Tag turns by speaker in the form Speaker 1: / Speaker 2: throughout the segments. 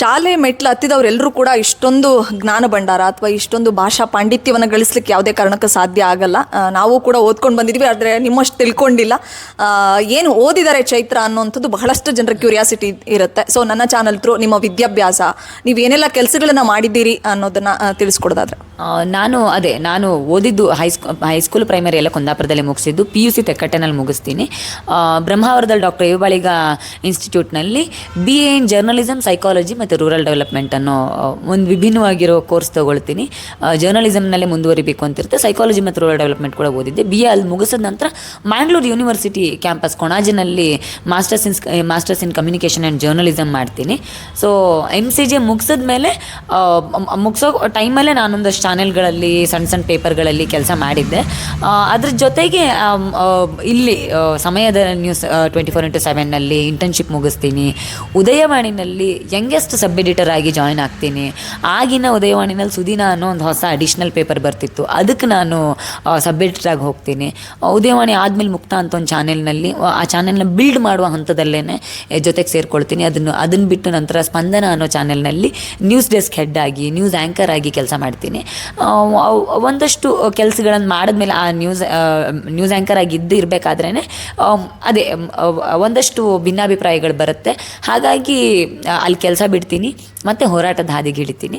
Speaker 1: ಶಾಲೆ ಮೆಟ್ಲು ಹತ್ತಿದವರೆಲ್ಲರೂ ಕೂಡ ಇಷ್ಟೊಂದು ಜ್ಞಾನ ಭಂಡಾರ ಅಥವಾ ಇಷ್ಟೊಂದು ಭಾಷಾ ಪಾಂಡಿತ್ಯವನ್ನು ಗಳಿಸ್ಲಿಕ್ಕೆ ಯಾವುದೇ ಕಾರಣಕ್ಕೂ ಸಾಧ್ಯ ಆಗಲ್ಲ. ನಾವು ಕೂಡ ಓದ್ಕೊಂಡು ಬಂದಿದ್ವಿ, ಆದರೆ ನಿಮ್ಮಷ್ಟು ತಿಳ್ಕೊಂಡಿಲ್ಲ. ಏನು ಓದಿದ್ದಾರೆ ಚೈತ್ರ ಅನ್ನೋಂಥದ್ದು ಬಹಳಷ್ಟು ಜನರ ಕ್ಯೂರಿಯಾಸಿಟಿ ಇರುತ್ತೆ. ಸೊ ನನ್ನ ಚಾನಲ್ ಥ್ರೂ ನಿಮ್ಮ ವಿದ್ಯಾಭ್ಯಾಸ, ನೀವು ಏನೆಲ್ಲ ಕೆಲಸಗಳನ್ನು ಮಾಡಿದ್ದೀರಿ ಅನ್ನೋದನ್ನು ತಿಳಿಸ್ಕೊಡೋದಾದ್ರೆ.
Speaker 2: ನಾನು ಓದಿದ್ದು ಹೈಸ್ಕೂಲ್ ಪ್ರೈಮರಿ ಎಲ್ಲ ಕುಂದಾಪುರದಲ್ಲಿ ಮುಗಿಸಿದ್ದು. PUC ತೆಕ್ಕಟ್ಟೆನಲ್ಲಿ ಮುಗಿಸ್ತೀನಿ. ಬ್ರಹ್ಮಾವರದಲ್ಲಿ ಡಾಕ್ಟರ್ ಎ.ಬಾಳಿಗ ಇನ್ಸ್ಟಿಟ್ಯೂಟ್ನಲ್ಲಿ BA ಇನ್ ಜರ್ನಲಿಸಮ್, ಸೈಕಾಲಜಿ ಮತ್ತು ರೂರಲ್ ಡೆವಲಪ್ಮೆಂಟ್ ಅನ್ನೋ ಒಂದು ವಿಭಿನ್ನವಾಗಿರೋ ಕೋರ್ಸ್ ತೊಗೊಳ್ತೀನಿ. ಜರ್ನಲಿಸಮ್ನಲ್ಲೇ ಮುಂದುವರಿಬೇಕು ಅಂತಿರುತ್ತೆ. ಸೈಕಾಲಜಿ ಮತ್ತು ರೂರಲ್ ಡೆವಲಪ್ಮೆಂಟ್ ಕೂಡ ಓದಿದ್ದೆ. BA ಅಲ್ಲಿ ಮುಗಿಸಿದ ನಂತರ ಮ್ಯಾಂಗ್ಳೂರ್ ಯೂನಿವರ್ಸಿಟಿ ಕ್ಯಾಂಪಸ್ ಕೊಣಾಜಿನಲ್ಲಿ masters in communication and journalism ಮಾಡ್ತೀನಿ. ಸೊ MCJ ಮುಗಿಸಿದ ಮೇಲೆ ಮುಗಿಸೋ ಟೈಮಲ್ಲೇ ನಾನೊಂದಷ್ಟು ಚಾನೆಲ್ಗಳಲ್ಲಿ ಸಣ್ಣ ಪೇಪರ್ಗಳಲ್ಲಿ ಕೆಲಸ ಮಾಡಿದ್ದೆ. ಅದ್ರ ಜೊತೆಗೆ ಇಲ್ಲಿ ಸಮಯದ ನ್ಯೂಸ್ 24x7ನಲ್ಲಿ ಇಂಟರ್ನ್ಶಿಪ್ ಮುಗಿಸ್ತೀನಿ. ಉದಯವಾಣಿನಲ್ಲಿ ಯಂಗೆಸ್ಟ್ ಸಬ್ ಎಡಿಟರ್ ಆಗಿ ಜಾಯ್ನ್ ಆಗ್ತೀನಿ. ಆಗಿನ ಉದಯವಾಣಿನಲ್ಲಿ ಸುದಿನ ಅನ್ನೋ ಒಂದು ಹೊಸ ಅಡಿಷ್ನಲ್ ಪೇಪರ್ ಬರ್ತಿತ್ತು, ಅದಕ್ಕೆ ನಾನು ಸಬ್ ಎಡಿಟರ್ ಆಗಿ ಹೋಗ್ತೀನಿ. ಉದಯವಾಣಿ ಆದಮೇಲೆ ಮುಕ್ತ ಅಂತ ಒಂದು ಚಾನೆಲ್ನಲ್ಲಿ ಆ ಚಾನೆಲ್ನ ಬಿಲ್ಡ್ ಮಾಡುವ ಹಂತದಲ್ಲೇ ಜೊತೆಗೆ ಸೇರ್ಕೊಳ್ತೀನಿ. ಅದನ್ನು ಬಿಟ್ಟು ನಂತರ ಸ್ಪಂದನ ಅನ್ನೋ ಚಾನೆಲ್ನಲ್ಲಿ ನ್ಯೂಸ್ ಡೆಸ್ಕ್ ಹೆಡ್ ಆಗಿ, ನ್ಯೂಸ್ ಆ್ಯಂಕರ್ ಆಗಿ ಕೆಲಸ ಮಾಡ್ತೀನಿ. ಒಂದಷ್ಟು ಕೆಲಸಗಳನ್ನು ಮಾಡಿದ್ಮೇಲೆ ಆ ನ್ಯೂಸ್ ಆ್ಯಂಕರ್ ಆಗಿ ಇರಬೇಕಾದ್ರೇ ಅದೇ ಒಂದಷ್ಟು ಭಿನ್ನಾಭಿಪ್ರಾಯಗಳು ಬರುತ್ತೆ. ಹಾಗಾಗಿ ಅಲ್ಲಿ ಕೆಲಸ ಬಿಡ್ತೀನಿ, ಮತ್ತು ಹೋರಾಟದ ಹಾದಿಗೆ ಹಿಡಿತೀನಿ.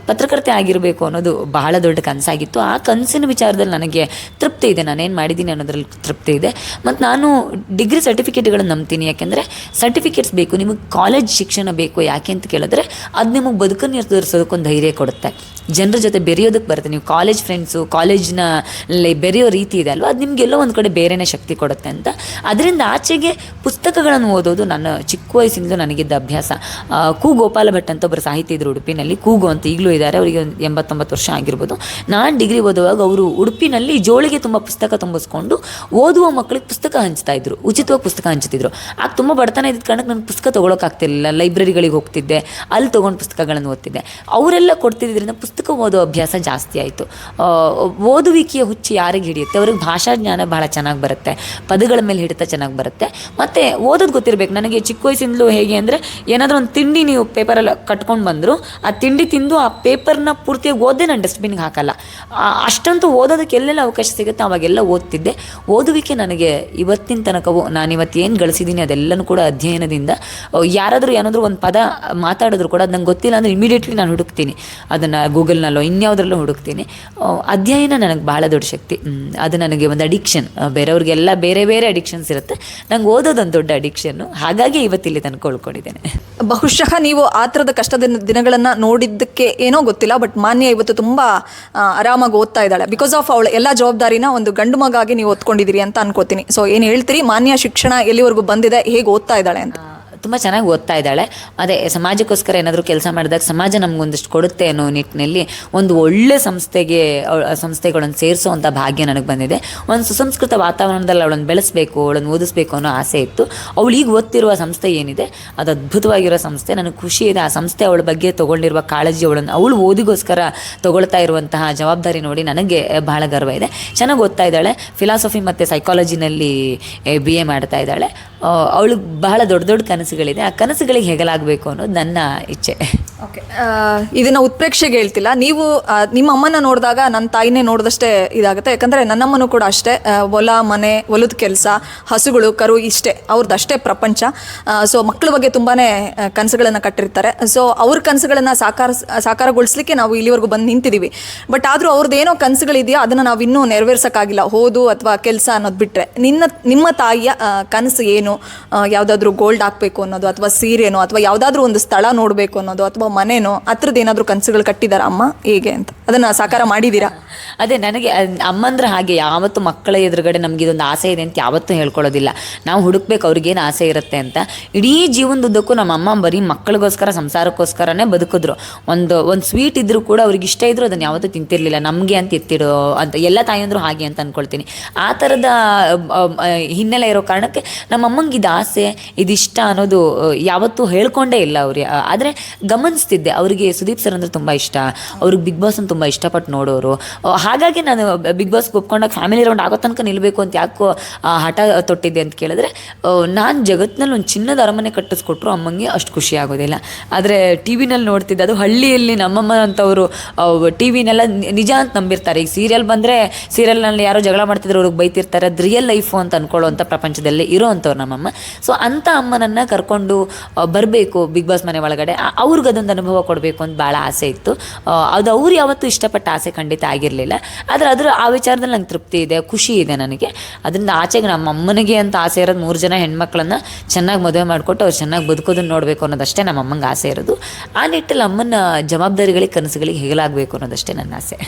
Speaker 2: ಪತ್ರಕರ್ತೆ ಆಗಿರಬೇಕು ಅನ್ನೋದು ಬಹಳ ದೊಡ್ಡ ಕನಸಾಗಿತ್ತು. ಆ ಕನಸಿನ ವಿಚಾರದಲ್ಲಿ ನನಗೆ ತೃಪ್ತಿ ಇದೆ, ನಾನೇನು ಮಾಡಿದ್ದೀನಿ ಅನ್ನೋದ್ರಲ್ಲಿ ತೃಪ್ತಿ ಇದೆ. ಮತ್ತು ನಾನು ಡಿಗ್ರಿ ಸರ್ಟಿಫಿಕೇಟ್ಗಳನ್ನು ನಂಬ್ತೀನಿ. ಯಾಕೆಂದರೆ ಸರ್ಟಿಫಿಕೇಟ್ಸ್ ಬೇಕು, ನಿಮಗೆ ಕಾಲೇಜ್ ಶಿಕ್ಷಣ ಬೇಕು. ಯಾಕೆ ಅಂತ ಕೇಳಿದ್ರೆ ಅದು ನಿಮಗೆ ಬದುಕನ್ನು ನಿರ್ಧರಿಸೋದಕ್ಕೊಂದು ಧೈರ್ಯ ಕೊಡುತ್ತೆ, ಜನರ ಜೊತೆ ಬೆರೆಯೋದಕ್ಕೆ ಬರುತ್ತೆ. ನೀವು ಕಾಲೇಜ್ ಫ್ರೆಂಡ್ಸು, ಕಾಲೇಜ್ನಲ್ಲಿ ಬೆರೆಯೋ ರೀತಿ ಇದೆ ಅಲ್ವ, ಅದು ನಿಮಗೆಲ್ಲೋ ಒಂದು ಕಡೆ ಬೇರೆಯೇ ಶಕ್ತಿ ಕೊಡುತ್ತೆ ಅಂತ. ಅದರಿಂದ ಆಚೆಗೆ ಪುಸ್ತಕಗಳನ್ನು ಓದೋದು ನನ್ನ ಚಿಕ್ಕ ವಯಸ್ಸಿಂದ ನನಗಿದ್ದ ಅಭ್ಯಾಸ. ಕು ಗೋಪಾಲ ಭಟ್ ಅಂತ ಒಬ್ಬರು ಸಾಹಿತಿ ಇದ್ರು ಉಡುಪಿನಲ್ಲಿ, ಕೂಗು ಅಂತ ಈಗಲೂ ಇದ್ದಾರೆ, ಅವರಿಗೆ 89 ವರ್ಷ ಆಗಿರ್ಬೋದು. ನಾನು ಡಿಗ್ರಿ ಓದುವಾಗ ಅವರು ಉಡುಪಿನಲ್ಲಿ ಜೋಳಿಗೆ ತುಂಬ ಪುಸ್ತಕ ತುಂಬಿಸ್ಕೊಂಡು ಓದುವ ಮಕ್ಕಳಿಗೆ ಪುಸ್ತಕ ಹಂಚ್ತಾ ಇದ್ರು, ಉಚಿತವಾಗಿ ಪುಸ್ತಕ ಹಂಚ್ತಿದ್ರು. ಆಗ ತುಂಬ ಬಡತನ ಇದ್ದ ಕಾರಣಕ್ಕೆ ನನಗೆ ಪುಸ್ತಕ ತೊಗೊಳಕ್ಕಾಗ್ತಿರ್ಲಿಲ್ಲ. ಲೈಬ್ರರಿಗಳಿಗೆ ಹೋಗ್ತಿದ್ದೆ, ಅಲ್ಲಿ ತೊಗೊಂಡು ಪುಸ್ತಕಗಳನ್ನು ಓದ್ತಿದ್ದೆ. ಅವರೆಲ್ಲ ಕೊಡ್ತಿದ್ದರಿಂದ ಪುಸ್ತಕ ಓದೋ ಅಭ್ಯಾಸ ಜಾಸ್ತಿ ಆಯಿತು. ಓದುವಿಕೆಯ ಹುಚ್ಚು ಯಾರಿಗೆ ಹಿಡಿಯುತ್ತೆ ಅವ್ರಿಗೆ ಭಾಷಾ ಜ್ಞಾನ ಭಾಳ ಚೆನ್ನಾಗಿ ಬರುತ್ತೆ, ಪದಗಳ ಮೇಲೆ ಹಿಡಿತ ಚೆನ್ನಾಗಿ ಬರುತ್ತೆ. ಮತ್ತು ಓದೋದು ಗೊತ್ತಿರಬೇಕು. ನನಗೆ ಚಿಕ್ಕ ವಯಸ್ಸಿಂದಲೂ ಹೇಗೆ ಅಂದರೆ, ಏನಾದರೂ ಒಂದು ತಿಂಡಿ ನೀವು ಪೇಪರಲ್ಲಿ ಕಟ್ಕೊಂಡು ಬಂದರು, ಆ ತಿಂಡಿ ತಿಂದು ಆ ಪೇಪರ್ನ ಪೂರ್ತಿಯಾಗಿ ಓದೇ ನಾನು ಡಸ್ಟ್ಬಿನ್ಗೆ ಹಾಕಲ್ಲ. ಅಷ್ಟಂತೂ ಓದೋದಕ್ಕೆ ಎಲ್ಲೆಲ್ಲ ಅವಕಾಶ ಸಿಗುತ್ತೆ ಅವಾಗೆಲ್ಲ ಓದ್ತಿದ್ದೆ. ಓದುವಿಕೆ ನನಗೆ ಇವತ್ತಿನ ತನಕವೂ ನಾನಿವತ್ತು ಏನು ಗಳಿಸಿದ್ದೀನಿ ಅದೆಲ್ಲನೂ ಕೂಡ ಅಧ್ಯಯನದಿಂದ. ಯಾರಾದರೂ ಏನಾದರೂ ಒಂದು ಪದ ಮಾತಾಡಿದ್ರು ಕೂಡ ಅದು ನಂಗೆ ಗೊತ್ತಿಲ್ಲ ಅಂದರೆ ಇಮಿಡಿಯೇಟ್ಲಿ ನಾನು ಹುಡುಕ್ತೀನಿ, ಅದನ್ನು ಗೂಗಲ್ನಲ್ಲೋ ಇನ್ಯಾವುದ್ರಲ್ಲೂ ಹುಡುಕ್ತೀನಿ. ಅಧ್ಯಯನ ನನಗೆ ಭಾಳ ದೊಡ್ಡ ಶಕ್ತಿ. ಅದು ನನಗೆ ಒಂದು ಅಡಿಕ್ಷನ್. ಬೇರೆಯವ್ರಿಗೆಲ್ಲ ಬೇರೆ ಬೇರೆ ಅಡಿಕ್ಷನ್ಸ್ ಇರುತ್ತೆ, ನಂಗೆ ಓದೋದೊಂದು ದೊಡ್ಡ ಅಡಿಕ್ಷನ್ನು. ಹಾಗಾಗಿ ಇವತ್ತಿಲ್ಲಿ ತನಕ ಉಳ್ಕೊಂಡಿದ್ದೇನೆ.
Speaker 1: ಬಹುಶಃ ನೀವು ಆ ಥರದ ಕಷ್ಟದ ದಿನಗಳನ್ನು ನೋಡಿದ್ದಕ್ಕೆ ಏನೋ ಗೊತ್ತಿಲ್ಲ, ಬಟ್ ಮಾನ್ಯ ಇವತ್ತು ತುಂಬ ಆರಾಮಾಗಿ ಓದ್ತಾ ಇದ್ದಾಳೆ. ಬಿಕಾಸ್ ಆಫ್ ಅವಳ ಎಲ್ಲ ಜವಾಬ್ದಾರಿನ ಒಂದು ಗಂಡು ಮಗಾಗಿ ನೀವು ಓದ್ಕೊಂಡಿದ್ದೀರಿ ಅಂತ ಅನ್ಕೋತೀನಿ. ಸೊ ಏನು ಹೇಳ್ತೀರಿ, ಮಾನ್ಯ ಶಿಕ್ಷಣ ಎಲ್ಲಿವರೆಗೂ ಬಂದಿದೆ, ಹೇಗೆ ಓದ್ತಾ ಇದ್ದಾಳೆ ಅಂತ?
Speaker 2: ತುಂಬ ಚೆನ್ನಾಗಿ ಓದ್ತಾ ಇದ್ದಾಳೆ. ಅದೇ ಸಮಾಜಕ್ಕೋಸ್ಕರ ಏನಾದರೂ ಕೆಲಸ ಮಾಡಿದಾಗ ಸಮಾಜ ನಮಗೊಂದಷ್ಟು ಕೊಡುತ್ತೆ ಅನ್ನೋ ನಿಟ್ಟಿನಲ್ಲಿ ಒಂದು ಒಳ್ಳೆ ಸಂಸ್ಥೆಗಳನ್ನು ಸೇರಿಸೋ ಅಂಥ ಭಾಗ್ಯ ನನಗೆ ಬಂದಿದೆ. ಒಂದು ಸುಸಂಸ್ಕೃತ ವಾತಾವರಣದಲ್ಲಿ ಅವಳನ್ನು ಬೆಳೆಸಬೇಕು, ಅವಳನ್ನು ಓದಿಸ್ಬೇಕು ಅನ್ನೋ ಆಸೆ ಇತ್ತು. ಅವಳು ಈಗ ಓದ್ತಿರುವ ಸಂಸ್ಥೆ ಏನಿದೆ ಅದು ಅದ್ಭುತವಾಗಿರೋ ಸಂಸ್ಥೆ. ನನಗೆ ಖುಷಿ ಇದೆ. ಆ ಸಂಸ್ಥೆ ಅವಳ ಬಗ್ಗೆ ತೊಗೊಂಡಿರುವ ಕಾಳಜಿ, ಅವಳು ಓದಿಗೋಸ್ಕರ ತೊಗೊಳ್ತಾ ಇರುವಂತಹ ಜವಾಬ್ದಾರಿ ನೋಡಿ ನನಗೆ ಬಹಳ ಗರ್ವ ಇದೆ. ಚೆನ್ನಾಗಿ ಓದ್ತಾ ಇದ್ದಾಳೆ. ಫಿಲಾಸಫಿ ಮತ್ತು ಸೈಕಾಲಜಿನಲ್ಲಿ BA ಮಾಡ್ತಾ ಇದ್ದಾಳೆ. ಅವಳಿಗೆ ಬಹಳ ದೊಡ್ಡ ದೊಡ್ಡ ಕನಸುಗಳಿದೆ. ಆ ಕನಸುಗಳಿಗೆ ಹೆಗಲಾಗಬೇಕು ಅನ್ನೋದು ನನ್ನ ಇಚ್ಛೆ.
Speaker 1: ಓಕೆ, ಇದನ್ನು ಉತ್ಪ್ರೇಕ್ಷೆಗೆ ಹೇಳ್ತಿಲ್ಲ. ನೀವು ನಿಮ್ಮ ಅಮ್ಮನ ನೋಡಿದಾಗ ನನ್ನ ತಾಯಿನೇ ನೋಡಿದಷ್ಟೇ ಇದಾಗುತ್ತೆ. ಯಾಕಂದರೆ ನನ್ನಮ್ಮನೂ ಕೂಡ ಅಷ್ಟೇ, ಹೊಲ ಮನೆ, ಹೊಲದ ಕೆಲಸ, ಹಸುಗಳು, ಕರು, ಇಷ್ಟೇ ಅವ್ರದ್ದು ಅಷ್ಟೇ ಪ್ರಪಂಚ. ಸೊ ಮಕ್ಕಳ ಬಗ್ಗೆ ತುಂಬಾ ಕನಸುಗಳನ್ನು ಕಟ್ಟಿರ್ತಾರೆ. ಸೊ ಅವ್ರ ಕನಸುಗಳನ್ನು ಸಾಕಾರಗೊಳಿಸ್ಲಿಕ್ಕೆ ನಾವು ಇಲ್ಲಿವರೆಗೂ ಬಂದು ನಿಂತಿದ್ದೀವಿ. ಬಟ್ ಆದರೂ ಅವ್ರದ್ದೇನೋ ಕನಸುಗಳಿದೆಯಾ ಅದನ್ನು ನಾವು ಇನ್ನೂ ನೆರವೇರ್ಸೋಕ್ಕಾಗಿಲ್ಲ, ಓದು ಅಥವಾ ಕೆಲಸ ಅನ್ನೋದು ಬಿಟ್ಟರೆ. ನಿಮ್ಮ ತಾಯಿಯ ಕನಸು ಏನು? ಯಾವುದಾದ್ರೂ ಗೋಲ್ಡ್ ಹಾಕಬೇಕು ಅನ್ನೋದು, ಅಥವಾ ಸೀರೆನೋ, ಅಥವಾ ಯಾವುದಾದ್ರೂ ಒಂದು ಸ್ಥಳ ನೋಡಬೇಕು ಅನ್ನೋದು, ಅಥವಾ ಮನೆನೋ, ಆ ಥರದ್ದು ಏನಾದರೂ ಕನಸುಗಳು ಕಟ್ಟಿದಾರ ಅಮ್ಮ ಹೇಗೆ ಅಂತ? ಅದನ್ನು ಸಾಕಾರ ಮಾಡಿದ್ದೀರಾ?
Speaker 2: ಅದೇ ನನಗೆ ಅಮ್ಮಂದ್ರೆ ಹಾಗೆ ಯಾವತ್ತು ಮಕ್ಕಳ ಎದುರುಗಡೆ ನಮ್ಗೆ ಇದೊಂದು ಆಸೆ ಇದೆ ಅಂತ ಯಾವತ್ತೂ ಹೇಳ್ಕೊಳ್ಳೋದಿಲ್ಲ. ನಾವು ಹುಡುಕ್ಬೇಕು ಅವ್ರಿಗೇನು ಆಸೆ ಇರುತ್ತೆ ಅಂತ. ಇಡೀ ಜೀವನದುದ್ದಕ್ಕೂ ನಮ್ಮ ಅಮ್ಮ ಬರೀ ಮಕ್ಕಳಿಗೋಸ್ಕರ, ಸಂಸಾರಕ್ಕೋಸ್ಕರನೇ ಬದುಕಿದ್ರು. ಒಂದು ಸ್ವೀಟ್ ಇದ್ದರೂ ಕೂಡ ಅವ್ರಿಗೆ ಇಷ್ಟ ಇದ್ದರೂ ಅದನ್ನು ಯಾವತ್ತೂ ತಿಂತಿರಲಿಲ್ಲ. ನಮಗೆ ಅಂತ ಎತ್ತಿಡೋ ಅಂತ ಎಲ್ಲ ತಾಯಿಯಂದ್ರು ಹಾಗೆ ಅಂತ ಅಂದ್ಕೊಳ್ತೀನಿ. ಆ ಥರದ ಹಿನ್ನೆಲೆ ಇರೋ ಕಾರಣಕ್ಕೆ ನಮ್ಮಮ್ಮಂಗೆ ಇದು ಆಸೆ, ಇದಿಷ್ಟ ಅನ್ನೋದು ಯಾವತ್ತೂ ಹೇಳ್ಕೊಂಡೇ ಇಲ್ಲ ಅವ್ರಿಗೆ. ಆದರೆ ಗಮನಿಸ್ತಿದ್ದೆ, ಅವರಿಗೆ ಸುದೀಪ್ ಸರ್ ಅಂದರೆ ತುಂಬ ಇಷ್ಟ, ಅವ್ರಿಗೆ ಬಿಗ್ ಬಾಸ್ ತುಂಬ ಇಷ್ಟಪಟ್ಟು ನೋಡೋರು. ಹಾಗಾಗಿ ನಾನು ಬಿಗ್ ಬಾಸ್ಗೆ ಒಪ್ಕೊಂಡಾಗ ಫ್ಯಾಮಿಲಿ ರೌಂಡ್ ಆಗೋ ತನಕ ನಿಲ್ಲಬೇಕು ಅಂತ ಯಾಕೋ ಹಠ ತೊಟ್ಟಿದ್ದೆ ಅಂತ ಕೇಳಿದ್ರೆ, ನಾನು ಜಗತ್ತಿನಲ್ಲಿ ಒಂದು ಚಿನ್ನದ ಅರಮನೆ ಕಟ್ಟಿಸ್ಕೊಟ್ರು ಅಮ್ಮಂಗೆ ಅಷ್ಟು ಖುಷಿ ಆಗೋದಿಲ್ಲ. ಆದರೆ ಟಿ ವಿನಲ್ಲಿ ನೋಡ್ತಿದ್ದೆ, ಅದು ಹಳ್ಳಿಯಲ್ಲಿ ನಮ್ಮಮ್ಮ ಅಂತವರು ಟಿ ವಿನೆಲ್ಲ ನಿಜ ಅಂತ ನಂಬಿರ್ತಾರೆ. ಈಗ ಸೀರಿಯಲ್ ಬಂದರೆ ಸೀರಿಯಲ್ನಲ್ಲಿ ಯಾರೋ ಜಗಳ ಮಾಡ್ತಿದ್ರು ಅವ್ರಿಗೆ ಬೈತಿರ್ತಾರೆ, ಅದು ರಿಯಲ್ ಲೈಫು ಅಂತ ಅಂದ್ಕೊಳ್ಳೋವಂಥ ಪ್ರಪಂಚದಲ್ಲಿ ಇರೋ ಅಂಥವ್ರು ನಮ್ಮಮ್ಮ. ಸೊ ಅಂಥ ಅಮ್ಮನನ್ನು ಕರ್ಕೊಂಡು ಬರಬೇಕು ಬಿಗ್ ಬಾಸ್ ಮನೆ ಒಳಗಡೆ, ಅವ್ರಿಗೆ ಅದೊಂದು ಅನುಭವ ಕೊಡಬೇಕು ಅಂತ ಭಾಳ ಆಸೆ ಇತ್ತು. ಅದು ಅವ್ರು ಯಾವತ್ತೂ ಇಷ್ಟಪಟ್ಟ ಆಸೆ ಖಂಡಿತ ಆಗಿರಲಿಲ್ಲ. ಆದರೆ ಆ ವಿಚಾರದಲ್ಲಿ ನಂಗೆ ತೃಪ್ತಿ ಇದೆ, ಖುಷಿ ಇದೆ ನನಗೆ. ಅದರಿಂದ ಆಚೆಗೆ ನಮ್ಮ ಅಮ್ಮನಿಗೆ ಅಂತ ಆಸೆ ಇರೋದು 3 ಜನ ಹೆಣ್ಮಕ್ಳನ್ನ ಚೆನ್ನಾಗಿ ಮದುವೆ ಮಾಡಿಕೊಟ್ಟು ಅವ್ರು ಚೆನ್ನಾಗಿ ಬದುಕೋದನ್ನು ನೋಡಬೇಕು ಅನ್ನೋದಷ್ಟೇ ನಮ್ಮ ಅಮ್ಮಂಗೆ ಆಸೆ ಇರೋದು. ಆ ನಿಟ್ಟಲ್ಲಿ ಅಮ್ಮನ ಜವಾಬ್ದಾರಿಗಳಿಗೆ ಕನಸುಗಳಿಗೆ ಹೆಗಲಾಗಬೇಕು ಅನ್ನೋದಷ್ಟೇ ನನ್ನ ಆಸೆ.